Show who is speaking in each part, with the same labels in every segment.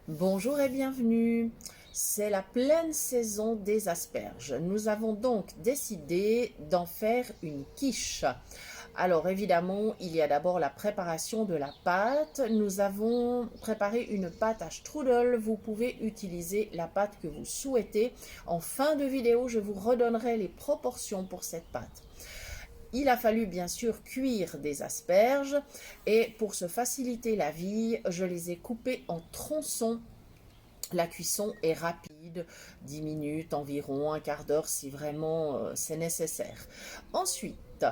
Speaker 1: Bonjour et bienvenue. C'est la pleine saison des asperges. Nous avons donc décidé d'en faire une quiche. Alors évidemment, il y a d'abord la préparation de la pâte. Nous avons préparé une pâte à strudel. Vous pouvez utiliser la pâte que vous souhaitez. En fin de vidéo, je vous redonnerai les proportions pour cette pâte. Il a fallu bien sûr cuire des asperges et pour se faciliter la vie, je les ai coupées en tronçons. La cuisson est rapide, 10 minutes environ, un quart d'heure si vraiment c'est nécessaire. Ensuite,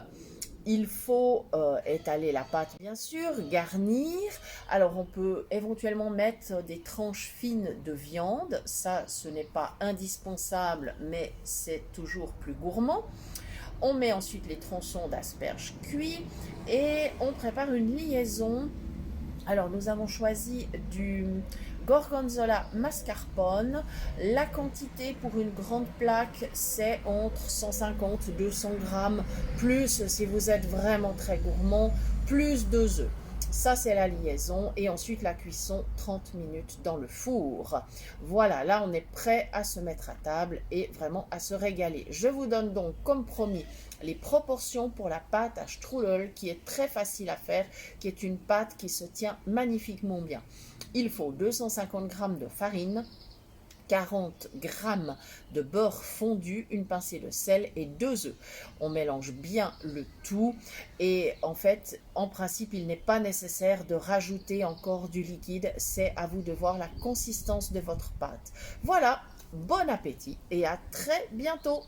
Speaker 1: il faut étaler la pâte bien sûr, garnir. Alors on peut éventuellement mettre des tranches fines de viande. Ça, ce n'est pas indispensable, mais c'est toujours plus gourmand. On met ensuite les tronçons d'asperges cuits et on prépare une liaison. Alors nous avons choisi du gorgonzola mascarpone. La quantité pour une grande plaque, c'est entre 150 et 200 grammes, plus si vous êtes vraiment très gourmand, plus 2 œufs. Ça, c'est la liaison. Et ensuite, la cuisson, 30 minutes dans le four. Voilà, là, on est prêt à se mettre à table et vraiment à se régaler. Je vous donne donc, comme promis, les proportions pour la pâte à strudel, qui est très facile à faire, qui est une pâte qui se tient magnifiquement bien. Il faut 250 g de farine, 40 g de beurre fondu, une pincée de sel et 2 œufs. On mélange bien le tout et en fait, en principe, il n'est pas nécessaire de rajouter encore du liquide. C'est à vous de voir la consistance de votre pâte. Voilà, bon appétit et à très bientôt.